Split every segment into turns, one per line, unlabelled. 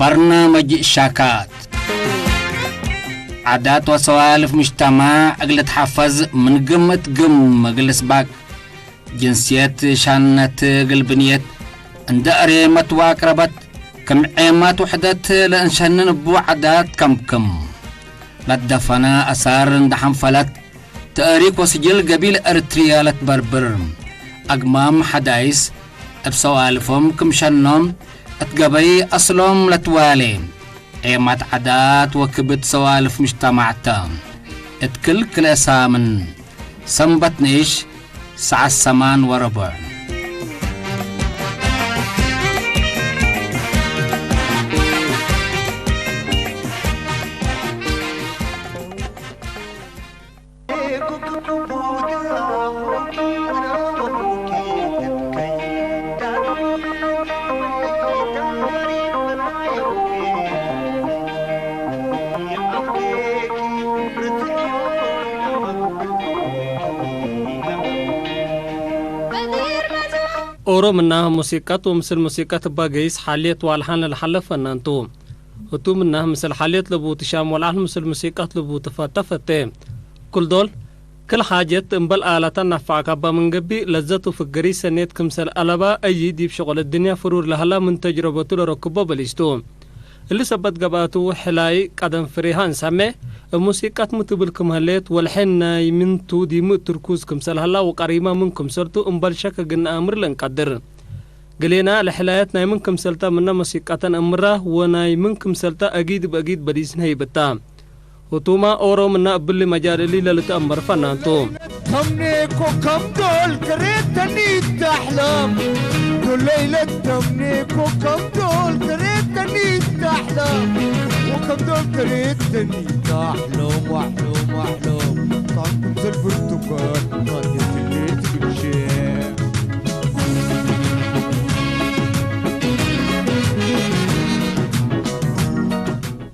برنامج شاكات عادات وسوالف مجتمع أقل تحفظ من قمة مجلس باك جنسيات شانت قلبنيت اندقري متواك ربط كم عيمات وحدت لأنشان نبو عادات كم لدفنا أسار اندحم فلت تأريك وسجل قبيل أرتريالة بربر أقمام حدايس بسوالفهم كم شنهم اتقبي أصلهم لتوالي عيمات عادات وكبت سوالف مجتمعتا اتكل كل أسامن سنبت نيش ساعة 8:15 أورو منها موسيقى ومثل موسيقى باقيس حاليت والحان الحلف أنانتو وتو منها مثل حاليت لبو تشام والحان مثل موسيقى لبو تفتفتين كل دول كل حاجات انبال آلة نفعك أبا من قبي لذته في القري سنيت كمثل ألبا أي ديب شغل الدنيا فرور لهلا من تجربته لركبه بليستو اللي سبت قباتو حلاي قدم فريهان سامي الموسيقى متبلكم هليت والحين يمنتو دي متركوز كمثل هلا وقريمة منكم سرتو انبال شكا قلنا أمر لنقدر قلينا لحلاياتنا منكم سلتا منا موسيقى أمره وناي منكم سلتا أجيد بأجيد بديسن هي بتام وتوما أورو منا قبل مجال اللي للتأمر فنانتو
تمنيكو كم دول كريتني تحلم كل ليلة تمنيكو كم دول كريتني تحلم وكم دول كريتني تحلم واحلم طعم مثل البرتقال طعم الليل بالشام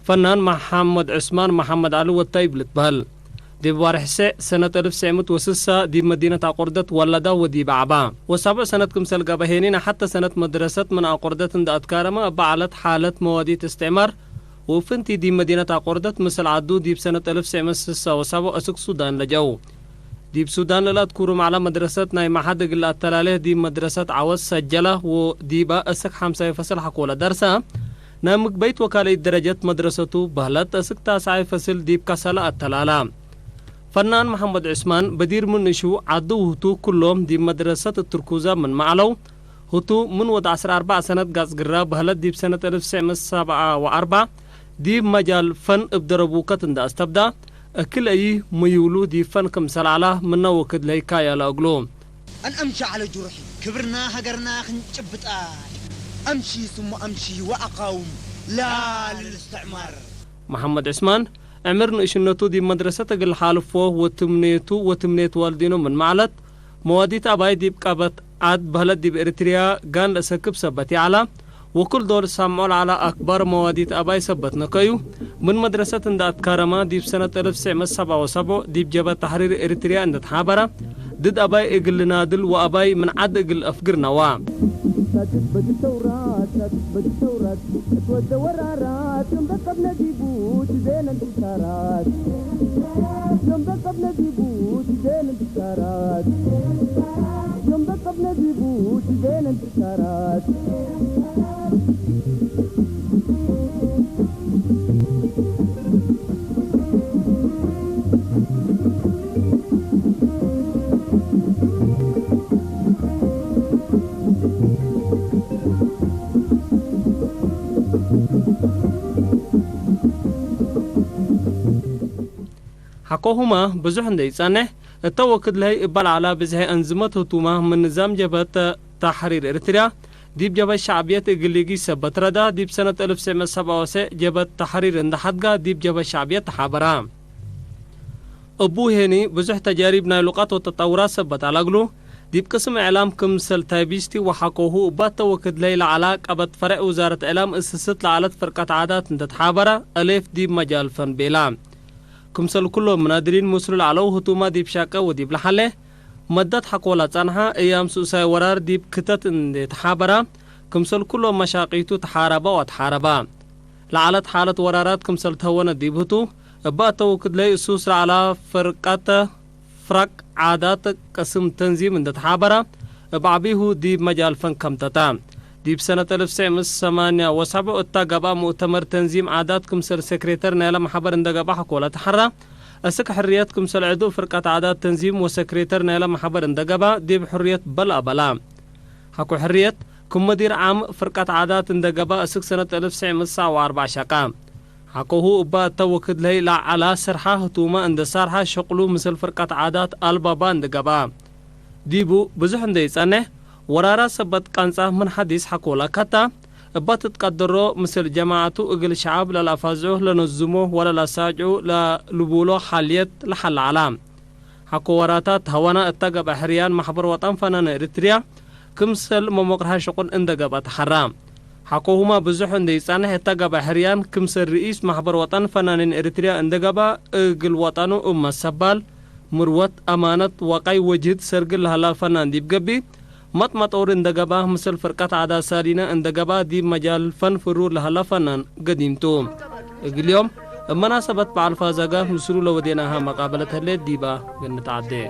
فنان محمد عثمان محمد علي والطيب لتبهل دي بوارحسة سنة 1906 دي مدينة عقردت ولدا ودي بعبا وسبع سنة كمسل قبهينين حتى سنة مدرسة من عقردت عند أتكارما بعلت حالة موادية استعمار وفنتي دي مدينة عقردت مثل عدو دي بسنة 1907 أسك سودان لجو دي بسودان للا تكورم على مدرسة ناي محادق اللي أتلاليه دي مدرسة عوز سجلة ودي با أسك 5 فصل حقولة درسة نامك بيت وكالة درجات مدرسته بهلت أسك 9 فصل ديب كسالة التلالة فنان محمد عثمان بدير من نشو عدو هتو كلهم دي مدرسة التركوزة من معلو هتو من وضع 4 سنة قاس قراب بهلت ديب سنة 1907 ديب مجال فن ابدربوكة دا استبدا أكل أي ميولو دي فن كمسال على منا وكد ليكايا لأقلوم
أن أمشي على جرحي كبرنا هقرنا خنجبت أمشي ثم أمشي وأقاوم لا للاستعمار
محمد عثمان عمرنا إشنتو دي مدرسة قل حالفوه وتمنيت والدينو من معلت مواديت أباي ديب كابت عاد بهلد ديب إريتريا قان لسكب سبتي على وكل دول سامعول على أكبر مواديت أباي سبتنا كيو من مدرسة اندات كارما ديب سنة 1977 ديب جبهة تحرير إريتريا اندت حابرة ضد أباي إقل نادل وأباي من عد إقل أفقر نوام
بدي ثورات تود ورارات ينبقبنا ديبوت بين انتصارات ينبقبنا ديبوت بين انتصارات ينبقبنا ديبوت بين انتصارات
حقوهما بزحن ديسانه التوكد لهي إبال على بزهي أنزمته توما من نظام جبهة تحرير إريتريا ديب جبهة الشعبية إقليقي سبت ردا ديب سنة 1977 جبهة تحرير اندحدقا ديب جبهة الشعبية تحابرا أبو هيني بزح تجارب نايلوقات وتطورات سبت على قلو ديب قسم إعلام كمسل تايبيستي وحقوه بات توكد ليلة علاق أبد فرع وزارة إعلام أسست لعالت فرقة عادات تتحابرا أليف ديب مجال فن بيلام كمسل كله منادرين مسلول علوه توما ديب شاكا وديب لحله مدت حقولات عنها أيام سوساي ورار ديب كتت تحابرا كمسل كله مشاقيتو تحاربا وتحاربا لعلت حالة ورارات كمسل تهونا ديبهتو بأتو كدلي أسوس على فرق عادات قسم تنظيم عند تحابرة بعبيه ديب مجال فن كمتتا ديب سنة 1987 اتقابا مؤتمر تنظيم عادات كمسل سكرتير نالا محبر اندقابا حكولا تحرى أسك حريات كمسل عدو فرقة عادات تنظيم وسكرتير نالا محبر اندقابا ديب حرية بلا حكو حرية كم مدير عام فرقة عادات اندقابا أسك سنة 1994 شاقا حكوه أبا توكد لي لا على سرحة هتوما اند سارحة شقلو مثل فرقة عادات البابا اندقابا ديبو بزح انديس أنه ورارا سبت كانسا من حديث حكولا كتا أبا تتقدرو مثل جماعتو اقل شعب للأفازعوه لنزموه ولا لساجعو للبولو حاليات لحل علام حكو وراتات هوانا اتقب أحريان محبر وطن فنان إريتريا كمسل ممقرها شقل اندقابا تحرام حقوهما بزح انديسانه اتقابا حريان كمسل رئيس محبر وطن فنانين إريتريا اندقابا اقل وطنو السبال مروت أمانة وقاي وجد سرقل هلا فنان ديب قبي مط اور اندقابا مثل فرقات عادا سالينا اندقابا ديب مجال فن فرور لهلا فنان قديمتو اقل يوم مناسبة بعالفازاقا مسرو لوديناها مقابلة الليل ديبا قنتعدي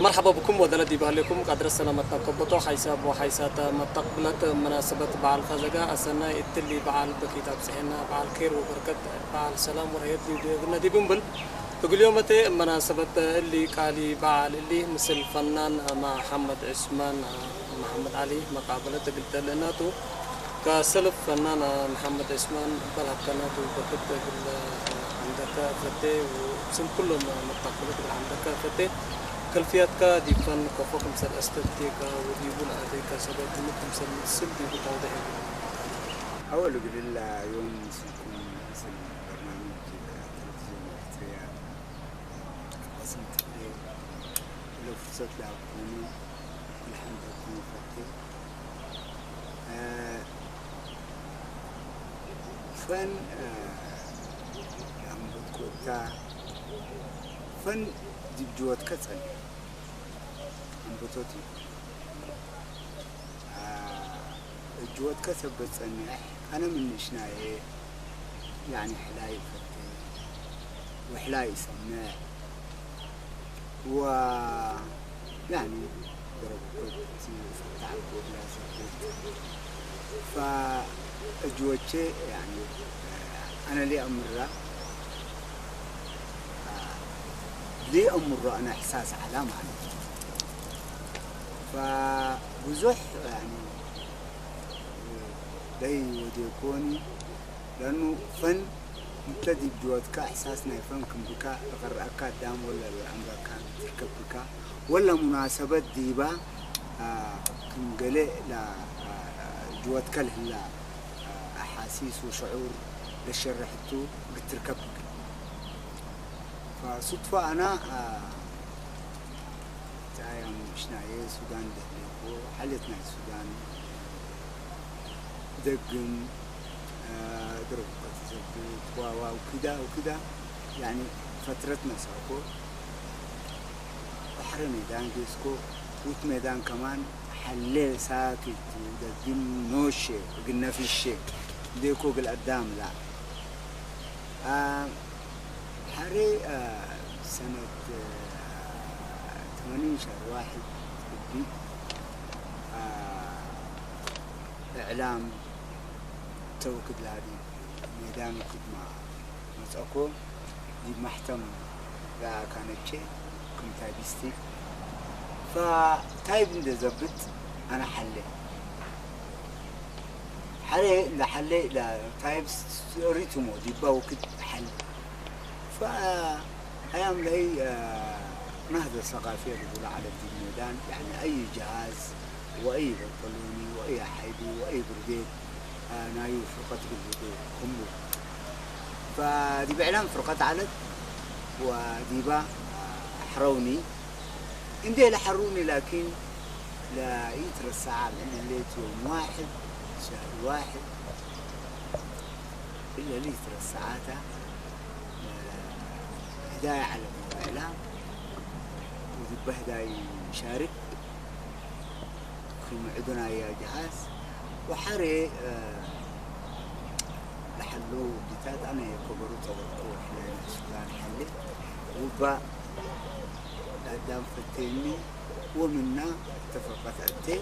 مرحبا بكم ودنا دي بهلكم قدر السلامة تقبطو حيساب وحيسات متقبلت مناسبة بعال فزقا أسنا التلي بعال بكتاب سحنا بعال خير وبركة بعال سلام ورهيت دي بنبل تقول يوم مناسبة اللي قالي بعال اللي مثل فنان محمد عثمان محمد علي مقابلة قلت لنا تو كسلف فنان محمد عثمان بلحقنا تو بكت عندك فتي وسم كلهم متقبلت عندك فتي كلفياتك دي فن كفوكم سر استنتيكا وديبون عليك سبب انكم سر السل دي بتوضيح
اول بالله يوم سيكون مثل برنامج تلفزيون احتياط قسمت لي لو فرصة لأكوني الحمد لله فتي فن عم بتكوتا فن دي بجوات كتل بطوتي الجوات كتب بتصنع أنا من شناية يعني حلاي فتي وحلاي سماع و يعني ضرب كت فتح كود لا سكت فالجوات يعني أنا لي أمره لي أمر أنا إحساس علامة عنه فبزح يعني لي وديكوني لأنه فن مبتدي بجواتك إحساسنا يفهمكم بك غرقك دام ولا الأمرك تركب بك ولا مناسبة ديبا كم قلق لجواتك لهلا أحاسيس وشعور لشرحته بتركب بك فصدفة أنا تعايم مشناية السودان دهليكو حالتنا السودان دقن ضرب تزبط وكذا يعني فترتنا ساكو بحر ميدان ديسكو وت ميدان كمان حلي ساكت ودقن نوشي قلنا في الشيء ديكو قدام لا حري سنة 80 شهر واحد بدي إعلام توكد لهذه ميدان وكدما مسأكو دي محتم لا كانت شيء كنت تايبستي فتايب ندى زبط أنا حلي لا تايب ريتمو دي باوكد حل فأيام لي نهضة ثقافية بيقولوا على دي الميدان، يعني أي جهاز وأي بنطلوني وأي حيدي وأي برديد نايو فرقة بالبدو كمبو. فدي بعلام فرقة علد وديبا حروني إندي لحروني، لكن لا يتر الساعة لأن الليت يوم 1 شهر 1 إلا ليتر الساعات هداية على الإعلام وذبه هداية يشارك في معدنا يا جهاز وحري لحلو جتات أنا يكبروا توقعوا حلين السودان حلي وبا قدام فتيني ومنا اتفقت أتي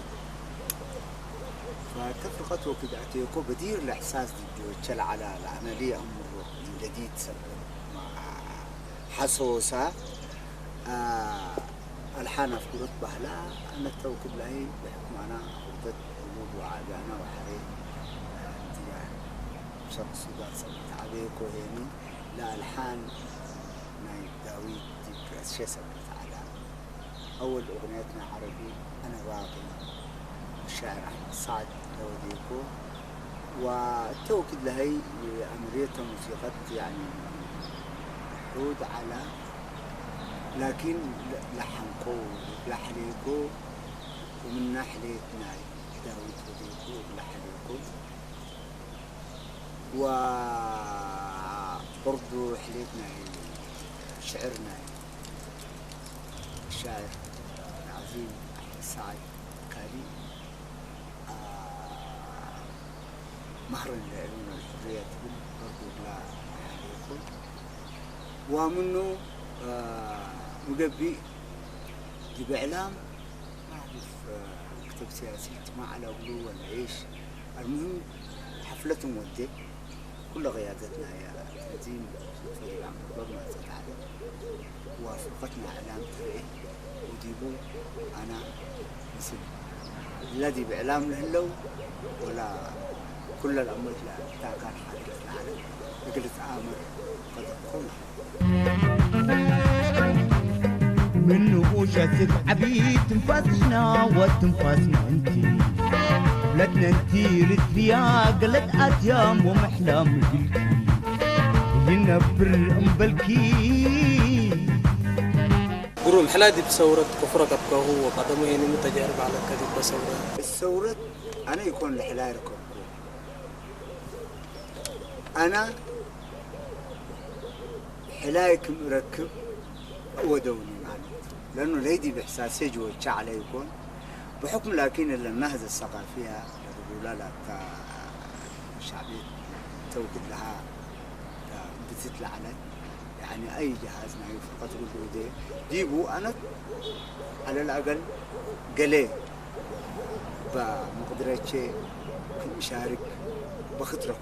فاتفقت وكذا أتيكو بدير الإحساس دي جوتشل على العملية أمر جديد سبب حسوسة الحانة في قلت بهلا أنا التوكل لهي بحكم أنا قلت قلوب وعابانا وحري انتياه شرق السودان سبت عليك وهيني لا الحان نايب داويد ديك أشياء سبت على أول أغنيتنا عربي أنا باقي الشاعر أحمد سعد داوديكو والتوكل لهي أمرية موسيقى يعني حود على لكن لحنكو لحليكو ومن ناحية ناي داوود وديكو لحليكو وبرضو حليتنا شعرنا الشاعر العظيم أحمد سعد كالي مهر العلوم والحرية برضو لا حليكو ومنه مقبي دي بإعلام ما أعرف مكتب سياسي ما على غلو ولا إيش. المهم حفلة مودة كل قيادتنا يا تنظيم فريق عمل ضرنا تتعلم وافقتنا إعلام تريه وديبو أنا مثل الذي بإعلام لهلو ولا كل الأمر لا كان حاجة العالم قلت آمر قد قلنا
من نقوشة العبيد تنفسنا وتنفسنا انتي بلدنا انتي رتريا قلت أتيام ومحلام قلتي ينبر أمبلكي
قروم حلادي بثورة كفرة كبكه هو قدمه هنا متجارب على كذب بثورة
الثورة أنا يكون لحلاي ركبكو أنا حلايكم ركب ودوني لأنه ليدي بإحساسي جوتش عليه يكون بحكم لكن النهضة الثقافية تقول لا شعبية توجد لها بتطلع على يعني أي جهاز ما يفقط الوجود ديبو أنا على الأقل قلي بمقدرة شيء مشارك بخطرك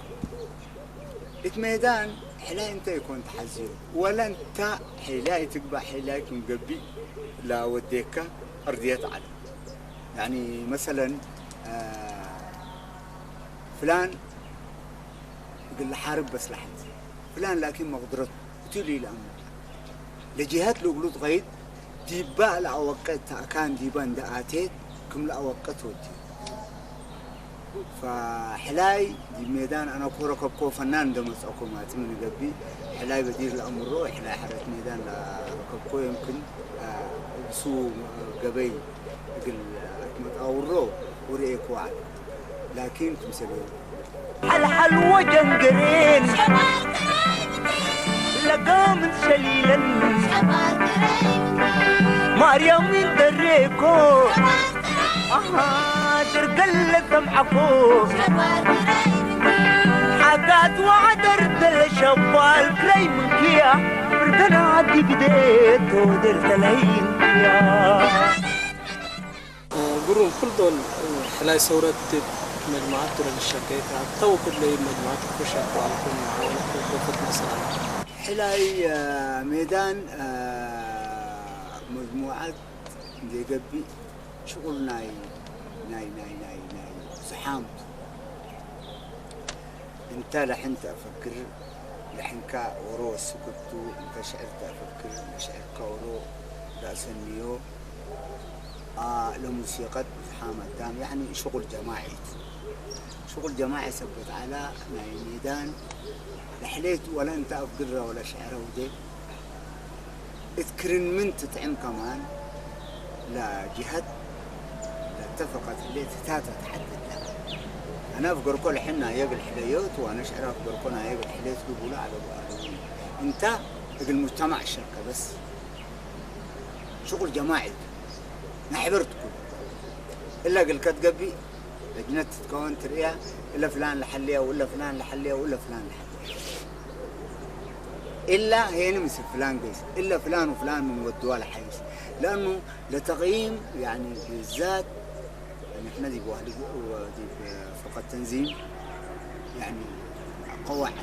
الميدان حلا أنت يكون تحزين ولا أنت حلا تقبع حلاك مقبي لا وديك أرضية على يعني مثلا فلان يقول حارب بس لحد فلان لكن مقدرته تولي الأمر لجهات لقلوط غيد ديبا لأوقات كان ديبان دقاتيت كم لأوقات ودي فحلاي دي ميدان أنا كورة كبكو فنان دمس أكومات من قبي حلاي بدير الأمر روح حلاي حرة ميدان كبكو يمكن بسو قبي يقول أكمل أو الرو وريك وعد لكن كم سبيل
حل وجنقرين لقى من شليلا مريم من دريكو ترقل سمعكو حقات وعدرت الشبال كلي من كيا بردنا عدي بديت ودرت لين كيا
قروم كل دول حلاي ثورة مجموعات ترى الشكاية تو كل مجموعات كشك وعلكم معاونة وقفت مثلا
حلاي ميدان مجموعات دي قبي شغل ناي زحام انت لحنت افكر لحنكا ورو سكتو انت شعرت افكر شعرك ورو رأسنيو لموسيقى زحام الدام يعني شغل جماعي سبت على ميدان لحليت ولا انت أقدر ولا شعره ودي اذكرن من تطعم كمان لا جهة اتفقت اللي تتاتا تحدد لها أنا أفكر كل حنا يقل حليوت وأنا شعر أفكر كنا يقل حليوت بيقولوا على بعض أنت المجتمع الشركة بس شغل جماعي نحبرتكم إلا قل كتقبي لجنة تتكون تريها إلا فلان لحليها وإلا فلان لحليها وإلا فلان لحليها إلا هي مثل فلان قيس إلا فلان وفلان من ودوها لحيس لأنه لتقييم يعني بالذات يعني إحنا دي بوهلي ودي فقط تنظيم يعني قواعد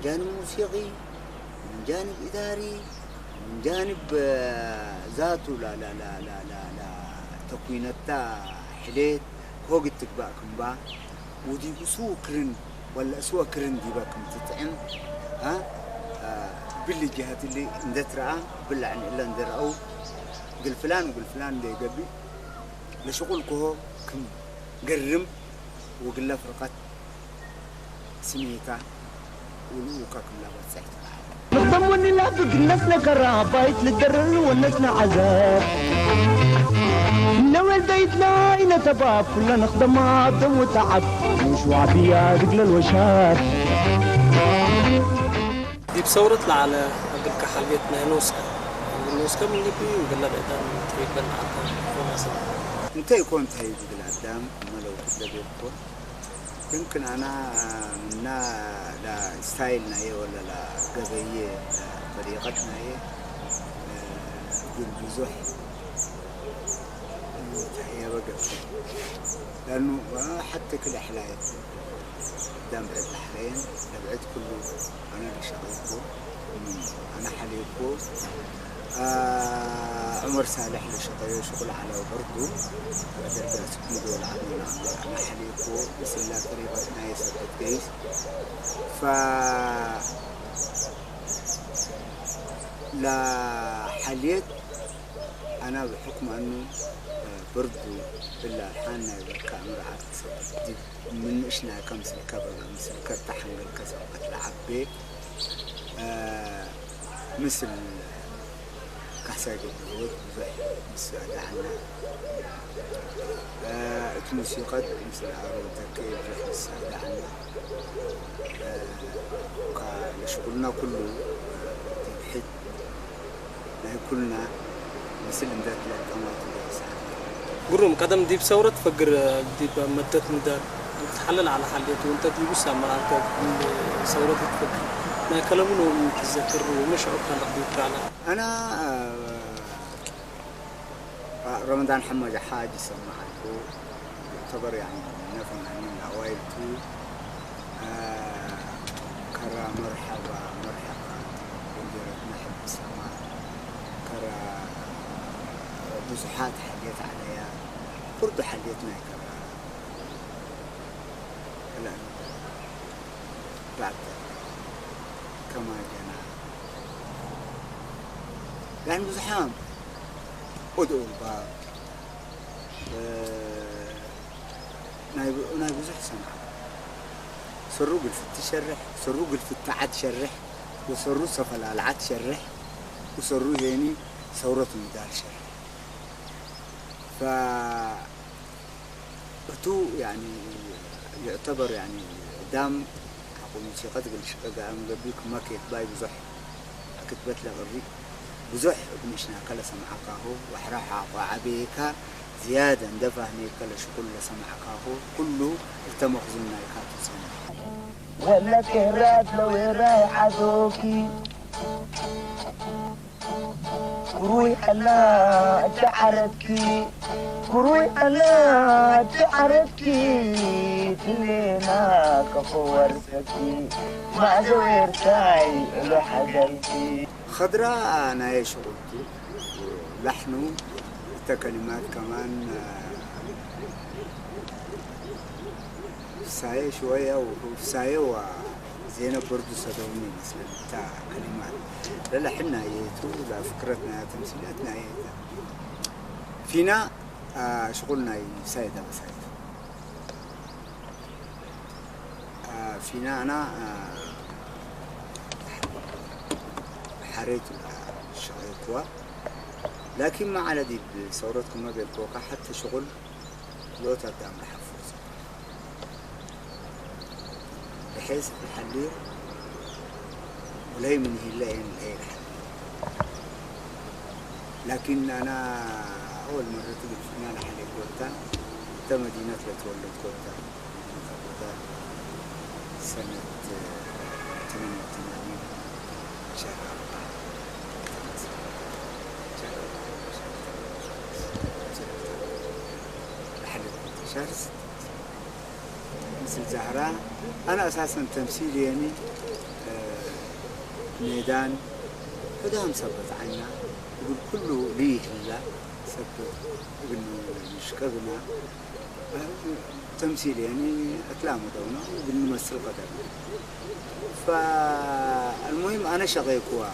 جانب موسيقي من جانب إداري من جانب ذاته لا تكوينتا حليت فوق التكباء كمبا ودي بسوء كرن ولا أسوأ كرن دي باكم تتعم باللي جهات اللي ندترعه بالله عن إلا ندرعه قل فلان وقل فلان اللي قبي لشغلكه كم قرم وقل له فرقت سميته ولوكاكم لا بتسعت
نضمني لا بقنسنا كرابايت للدرر ونسنا عذاب لو البيتنا إنا تباب كلنا نخدم دم وتعب مش وعبية رجل الوشار
دي بصورت على قبل كحليتنا نوسكا من نبي وقلنا بقدام تقريبا عطا
انت يكون تهيج بالقدام ما لو كده بيكون يمكن انا منا لا ستايلنا هي ولا لا قضيه طريقتنا هي بالبزح هي وقف لانه حتى كل حلايات قدام بعد الحلين بعد كله انا اللي شغلته انا حليبه عمر صالح اللي شغل على برضو درس كيلو العمينا أنا حليبه بس الله قريبتنا يسبت جيش لا حليت أنا بحكم أنه برضو بالله حالنا بالكاميرا عاد من إشنا كم سلكة تحمل كذا وقت لعبي مثل كحساق الدول زي مساعدة عنا الموسيقى مثل عروضك كيف مساعدة عنا كشغلنا كله تبحث نحن كلنا مثل ذات الأمات اللي يساعدنا
قرم قدم ديب ثورة فقر ديب مدت مدار تحلل على حليته وانت ديب سامعك ثورة تفكر ما كلامنا متذكر ومش عقل لقديك على
أنا رمضان حمد حاج سمعته يعتبر يعني نفهم عن الأوائل تو كرا مرحبا وديرت نحب السماء كرا بزحات حليت عليها برضو حليتنا كرا لا بعد كما جنا لأن بزحام ودعوا الباب ناي بزح سمع سروق الفت شرح سروق الفت عد شرح وسروق سفل العد شرح وسروق يعني ثورة المدار شرح تو يعني يعتبر يعني دام حقول موسيقى تقول شقة عم قبلك ما كيت باي بزح كتبت له غري بزح بنشنا كلا سمعك هو وحراح وعبيك زيادة دفعني كلا شكل سمعك هو كله التمخزنا يكاتو سمع
ولا كهرات لو رايح عدوكي كروي أنا تعرفكي كروي أنا تعرفكي تلينا كفورتكي ما زويرتاي لحدلتي
خضراء أنا إيش قلت لحنه كلمات كمان ساية شوية وساية زينب برضو صدوني مثلا بتاع كلمات لا حنا يتو لا فكرتنا تمثيلاتنا يتا فينا شغلنا سايدة بسايدة فينا أنا حريت شغيتوا لكن ما على دي بصورتكم ما بيبقوا حتى شغل لو تقدم محفوظ بحيث الحلير ولا من هي الحلير لكن أنا أول مرة تجي فينا الحلير قلت تا مدينة لتولد قلت سنة 88 شهر 4 شهر 6 مثل زهراء أنا أساساً تمثيل يعني ميدان فدام سبت عنا يقول كله ليه لا سبت إنه مشكبنا تمثيل يعني أكلام دونا وبنمثل قدرنا فالمهم أنا شغيكوا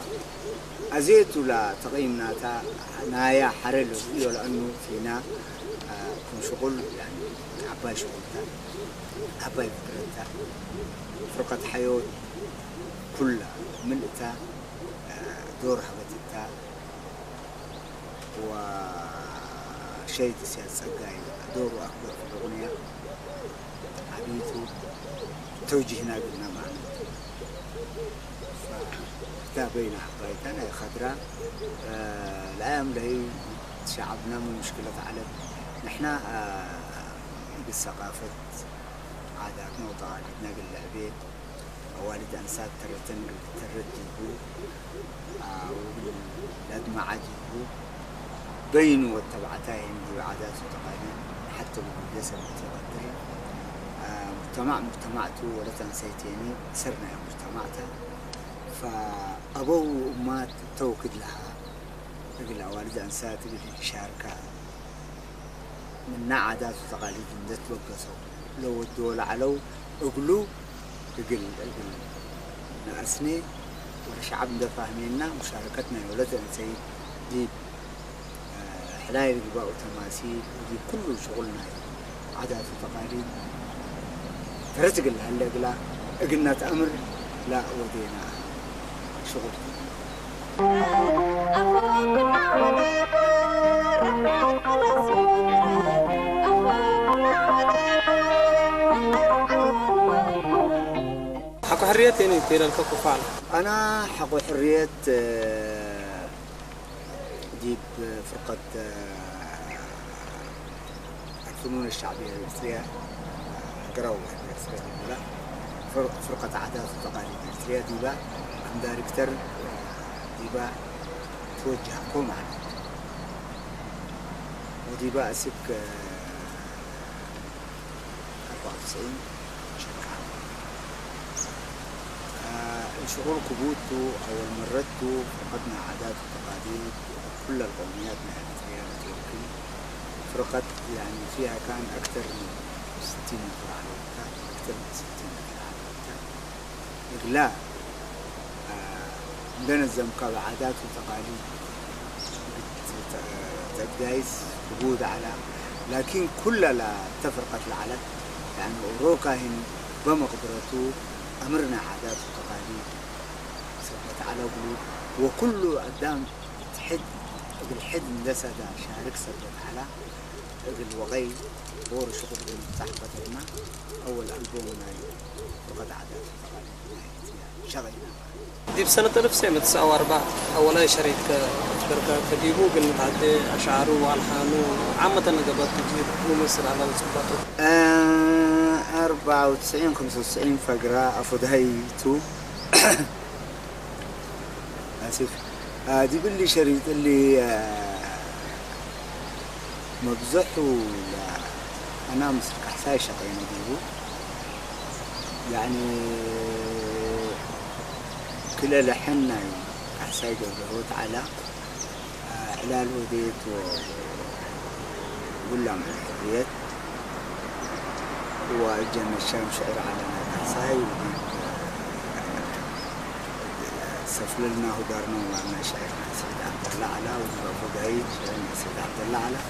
أزيت ولا تقيمنا تا نايا حرل لأنه فينا كم شغل يعني عباي شغلتا عباي فكرتا فرقة حيوت كلها ملئتا دورها بتتا وشيء سياسة جاي دوره أكبر في الأغنية عبيته توجهنا قلنا معنا فتابينا حبايتنا يا خضراء الأيام لهي شعبنا من مشكلة على نحنا بالثقافة عاداتنا وتقاليدنا باللعبة والد أنسات ترديه وباللاد معاجيه بينوا والتبعتين وعادات وتقاليد حتى بالجسد متقدر مجتمعته ولا تنسيتيني سرنا يا مجتمعته فأبو ما توكد لها تقول والد أنسات تقول شاركة من عادات وتقاليد اللي توقفوا لو الدولة علو أقولوا يقل ناسني والشعب ده فاهميننا مشاركتنا يا ولد أنسي دي حلايل الباء وتماثيل ودي كل شغلنا عادات وتقاليد فرتقل هلا قلا قلنا تأمر لا ودينا شغل
حكوا حرية يعني تيرا الكوكو فعلا
أنا حقو حرية ديب فرقة الفنون الشعبية الإريترية قراوة الإريترية فرقة عادات وتقاليد الإريترية ديبا عم دايركتر ديبا توجه قوم عنه وديبا أسك 94 شركة شغل كبوته أول مرته فقدنا عادات وتقاليد كل القوميات من الإريترية التركية فرقة يعني فيها كان أكثر من 60 نفر على وقتها أكثر من 60 نفر على وقتها إغلاء بنظم كعادات وتقاليد تجايز وجود على لكن كل لا تفرقت العلم يعني أوروكاهن بمقدرته أمرنا عادات وتقاليد سبت على قلوب وكل قدام تحد بالحد لسه شارك سبت على الوغي غور شغل بالمتحققنا أول ألبوم فقد عادات وتقاليد شغلنا
دي بسنة 1994 أولا شريك فرقة كديبو قلنا بعد أشعاره وألحانه عامة نقبت تجيب ممثل على الصباطه
94 95 فقرة أفضهيتو آسف دي باللي شريط اللي مبزحه أنا مسك حساي شقين ديبو يعني كل لحنا حساي جوهوت على علال وديت ولا مع الحريات وجن الشام شعر على حساي سفللنا ودارنا ومعنا شاعرنا سيد عبد الله علا ونرافو قايد شاعرنا سيد عبد الله علا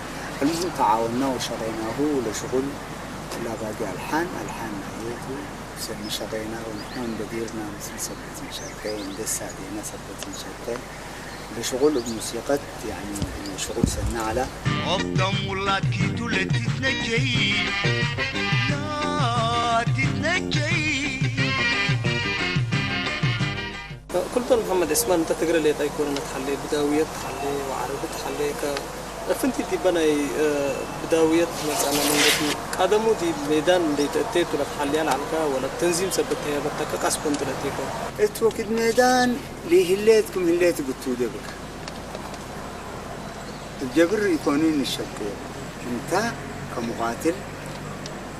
المهم تعاوننا وشريناه لشغل لا باقي ألحان نهيته سمي شرينا ونحن بديرنا مثل سبتين شركين لسه دينا سبتين شركين لشغل بموسيقى يعني شغل سنة على
أفضل ولاد كيتو لا تتنجي لا تتنجي
كل طول محمد عثمان انت تقرا لي تايكون تحلي بداويه تحلي وعربي تحلي فنتي دي بناي بداويه مثلا من قدمو دي ميدان دي تتيت ولا تحلي على العلكا ولا التنظيم ثبتها بتك قاسبن تلتيكو
اتوكد ميدان لي هليتكم هليت قلتو دبك الجبر يكونين الشقيق انت كمقاتل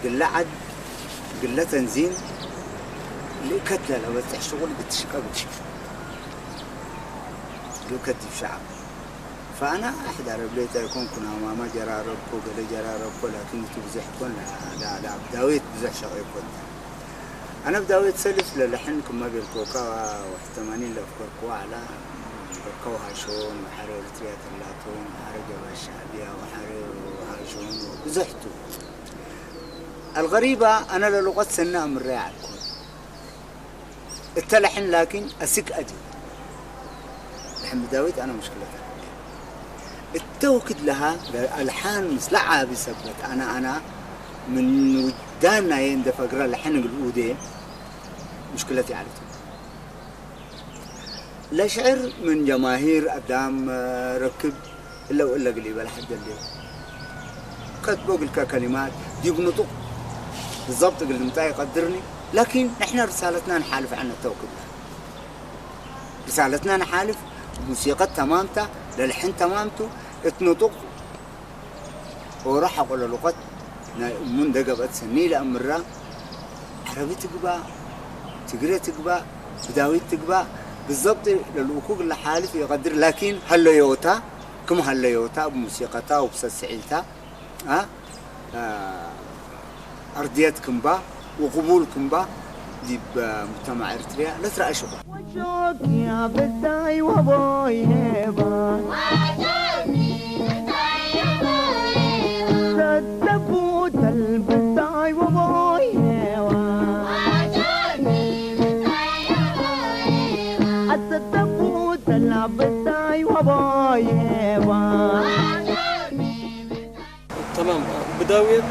قل عد قل تنظيم اللي كتله لو تشتغل بتشقى لو كتف شعب فأنا أحد عربيت يكون كنا ماما جرى ربكو قال جرى ربكو لكن تبزح كون لا بداويت بزح شقي كون أنا بداويت سلف للحن كما بالكوكا واحتمانين لفكركوا على بركوها شون وحرير تريات اللاتون وحرير جبا الشعبية وحرير وهاشون وبزحتو الغريبة أنا للغة سنة من رياع الكون التلحن لكن أسك أدي لحن بداويت أنا مشكلتها التوكد لها الحان مسلعة بسبت أنا من ودانا يندفع قرأ لحن الأودين مشكلتي عليته لا شعر من جماهير أدام ركب إلا قليب لحد الليل كتبوا كلمات دي بنطق بالضبط قلت متى يقدرني لكن نحن رسالتنا نحالف عن التوكد رسالتنا نحالف موسيقى تمامته للحن تمامته اتنطق وراح أقول لغة من دقبت سني لأمرة عربي تقبع تقرأ تقبع بداوي تقبع بالضبط للوقوق اللي حالف يقدر لكن هلا يوتا كم هلا يوتا بموسيقتها وبسسعيتها أرضيتكم با وقبولكم با دي بمجتمع إريتريا لا ترى أشوف
وشوك يا بداي وباي هبا صدقوت البداي وباي هبا صدقوت البداي وباي هبا
تمام بداويه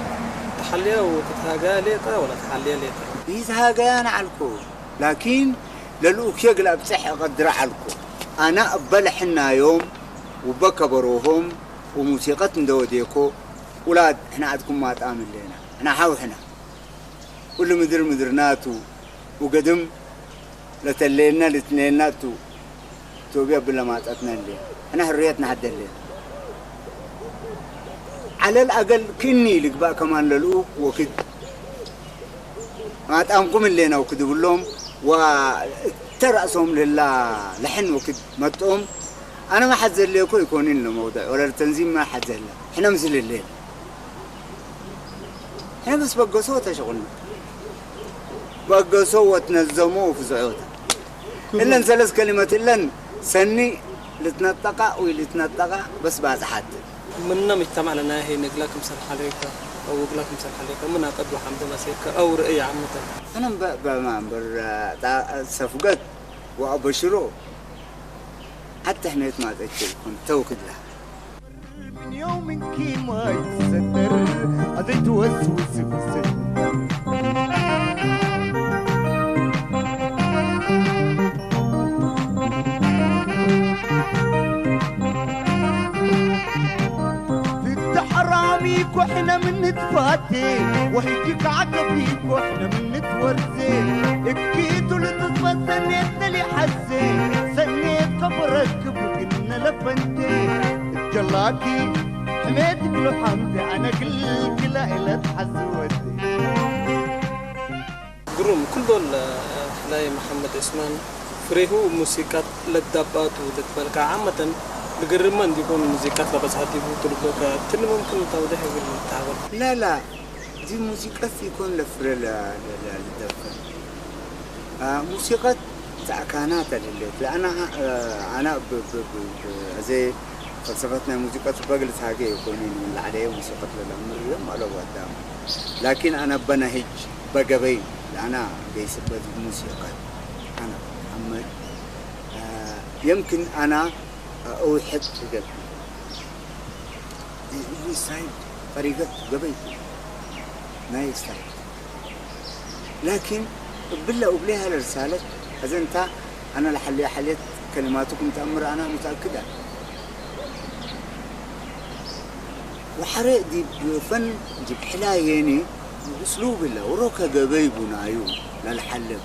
تحليها وتتهاجى ليتا ولا تحليها ليتا
يتهاجى أنا علىكو لكن للوك يقلب بصح قدر علىكو أنا أبلحنا يوم وبكبروهم وموسيقى ندوديكو أولاد إحنا عندكم ما تآمن لنا إحنا حاوحنا كل مدرناتو وقدم لتلينا لتنيناتو توبيا بالله ما تأتنا لنا إحنا حريتنا حد لنا على الأقل كني لك بقى كمان للوك وكد ما تأمكم لنا وكد بقولهم وترأسهم لله لحن وكد ما تقوم أنا ما حد زل لكم يكونين له موضوع ولا التنظيم ما حد زل إحنا مثل الليل إحنا بس بقى صوت شغلنا بقى صوت تنظموه في زعوته إلا نسلس كلمة إلا سني لتنطقة ويلتنطقة بس بعد حد
منا مجتمع لنا هي نقلاكم سر حليقة أو نقلاكم سر حليقة منا قد وحمد مسيكة أو رأي عامة
أنا بمعنبر سفقت وأبشره حتى إحنا ما تأكلكم توكد له
من يوم كي ما يتصدر هذا توسوس بسد حراميك واحنا من نتفاتي وهيجيك عقبيك واحنا من نتورزي اكيد لتصفى سنيتنا اللي حسي سنيت قبرك بكنا لفنتي الجلاكي حميدك له حمدي انا قلت لا إلا تحزودي
قروم كل دول حلاي محمد عثمان فريهو موسيقى للدبات وللبلك عامة لقرمان يكون موسيقى بس هاتي بطلبك تل ممكن توضيح بالتعبير
لا دي موسيقى يكون لفرة للدفن موسيقى تأكانات اللي أنا زي فلسفتنا موسيقى بقلت هاجي يكونين من العليه موسيقى للأمر يوم على قدام لكن أنا بنهج بقبي أنا جيس بالموسيقى أنا محمد يمكن أنا أوحد قلبي يستاهل طريقة قبي ما يستاهل لكن بالله وبليها الرسالة إذا أنت أنا حليت كلماتكم تأمر أنا متأكدة وحرق دي بفن جيب حلايني بأسلوب الله وروكا قبي بنايو للحلب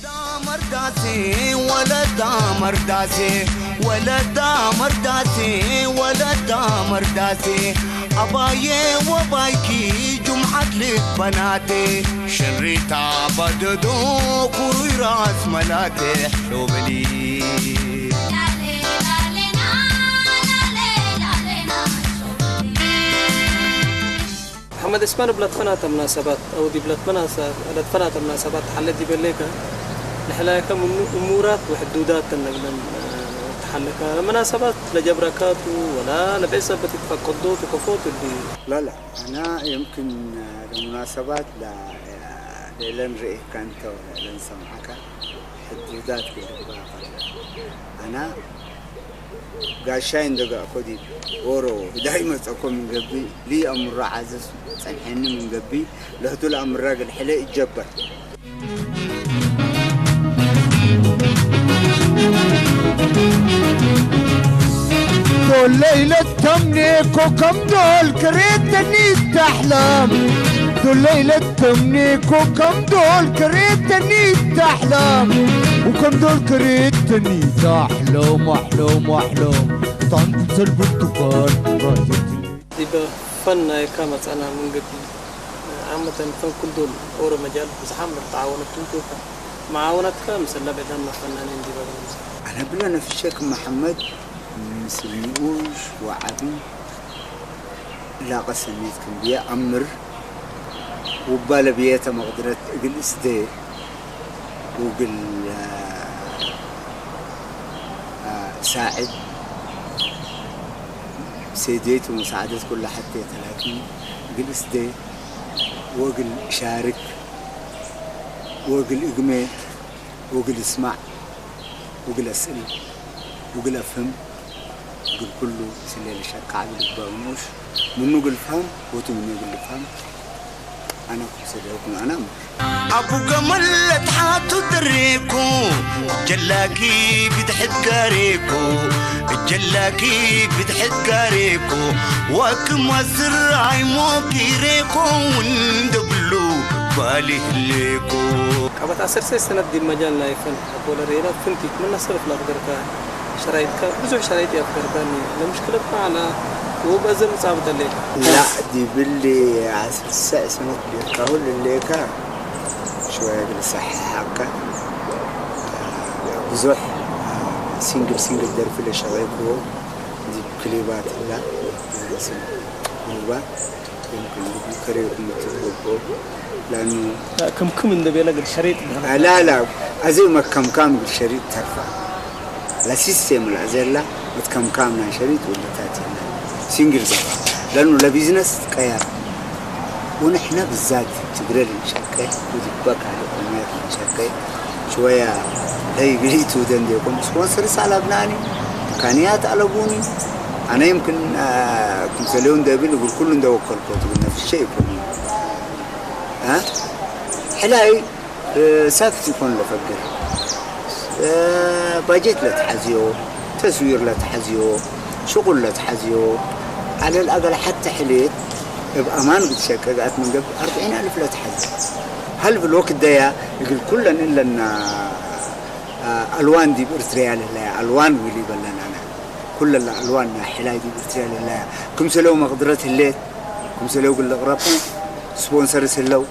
دامر داسي ولا دامر داسي ولا دامر داسي ولا دامر داسي أبايي وبايكي جمعة لبناتي شريتا بددو كوي راس ملاتي حلوبلي
محمد اسمان بلاد فنات مناسبات أو دي بلاد فنات مناسبات حلت دي بليكا لحلاك أمورات وحدودات النقلن تحلك مناسبات لجبركات ولا لبعثة بتتفقدوت وكفوت اللي
لا أنا يمكن المناسبات لين رئيه كانت ولا لين سمعك حدودات كده أنا قاشين دقا كودي ورو دائما أكون من قبي لي أمر عزز سنحني من قبي لهدول أمر راجل حلي الجبر
كل ليلة تمنيك وكم دول كريتني تحلم كل ليلة تمنيك وكم دول كريتني تحلم وكم دول كريتني تحلم أحلم طنط البرتقال
دي فن كامت أنا من قبل عامة فن كل دول أورا مجال بزحام تعاونت تنتوفا معاونات كامسة لا بعدنا فنانين دي بقى
أنا بلنا في الشيخ محمد مسلموش وعبي لا قسميت كم بيا أمر وبالا بيتا مقدرة قل إسدي وقل ساعد سيديت ومساعدة كل حتى 30 قل إسدي وقل شارك وقل إقمي وقل اسمع وقل أسئل وقل أفهم وقل كله سليل شك عبد الباونوش منو قل فهم وتمنو قل فهم أنا كسيديكم أنا
أبو جمل تحاتو دريكو جلاكي بتحد قاريكو جلاكي بتحد قاريكو وكم الزرعي موكي ريكو وندبلو بالي ليكو
كابت 10 سنة دي المجال لا يفن أقول رينا فنتي من نصرف الأفكار شرايط بزوج شرايط أفكار تاني المشكلة معنا وبزر صعبة الليل
لا دي باللي 10 سنة بيقول اللي كان شوية بالصحة حقا بزوح سينجل در في الشبايكو دي كليبات لا كليبات يمكن بكريكم تطلبوا لأنه
كم من ده بيلاقي الشريط
لا أزي ما كم بالشريط ترفع لا سيستم الأزيلا بتكم نا شريط ولا تاتينا سينجل ده لأنه لا بيزنس كيار ونحن بالذات تقدر نشكي ودبك على الأمور نشكي شوية هي قريت ودنديكم سبونسر على أبناني إمكانيات على بوني أنا يمكن كنت اليوم دابين يقول كلهم دوكل كتب نفس الشيء كله ها حلاي ساكت يكون لفقر باجيت لتحزيو تسوير لتحزيو شغل لتحزيو على الأقل حتى حليت بأمان بتشكك قعدت من قبل 40,000 لا تحزي هل بالوقت ده يقول كلنا إلا أن ألوان دي بإرتريال الله ألوان ولي بلنا أنا كل الألوان حلاي دي بإرتريال الله كم سلو مقدرة الليل كم سلو قل غرب سبونسر سلو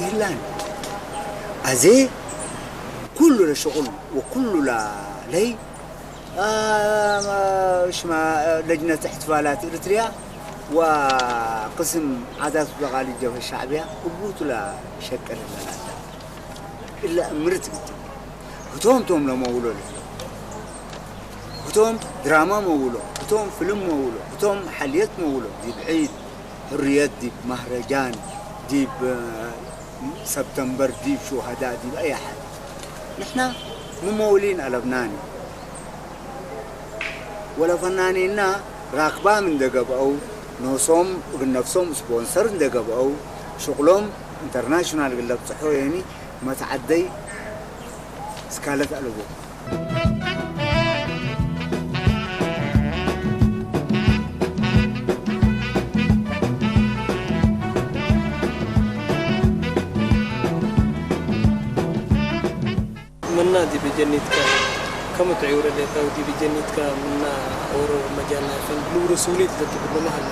إيلان أزي كله لشغل وكله لي اسمها لجنة احتفالات إريتريا وقسم عادات وتقاليد الجبهة الشعبية وبوت لا شك إلا مرت توم لما أقوله توم دراما مولو توم فيلم مولو توم حليت مولو دي بعيد حريات دي مهرجان دي سبتمبر دي شهداء دي أي حد نحن ممولين على لبناني ولا فنانينا راكبا من دقب أو نوصهم بنفسهم سبونسر دقب أو شغلهم انترناشونال قلت صحو يعني ما تعدي سكالة ألوبو
منا دي بجنيتك كم تعيور اللي تاو دي بجنيتك منا أورو مجالنا في بلو رسولي تبدو محل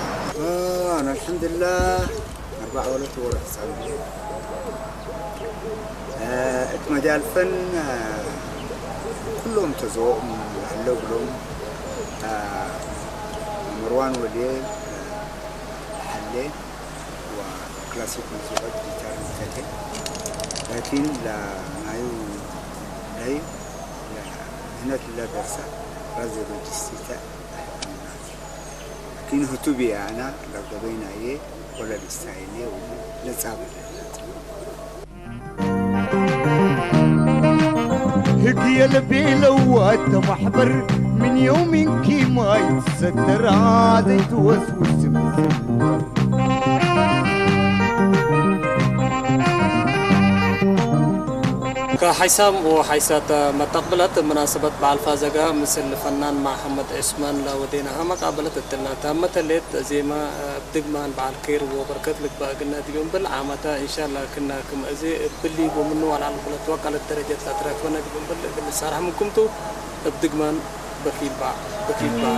أنا الحمد لله 4 ولد ورا حسابي مجال الفن كلهم تزوق حلو كلهم مروان وليل حلي وكلاسيك موسيقى جيتار مكتب لكن لا نايو هي هنا لا درسة رازي روجستيتا لكن هتوبي أنا لو قبينا إيه ولا الاستعينية ولا نتعامل
هدي البيلوات محبر من يوم كي ما يتصدر عاد يتوسوس
كحسام وحيسات متقبلت مناسبة بعالفازقة مثل الفنان محمد عثمان لاودينا هم قابلت التلاتة مثلت زي ما بدقمان بعالكير وبركت لك باقنا ديون بالعامة إن شاء الله كنا كم أزي باللي بمنو على البلد وقع الدرجة لا تراكونا ديون باللي صار همكم تو بدقمان بكيل باع بكيل باع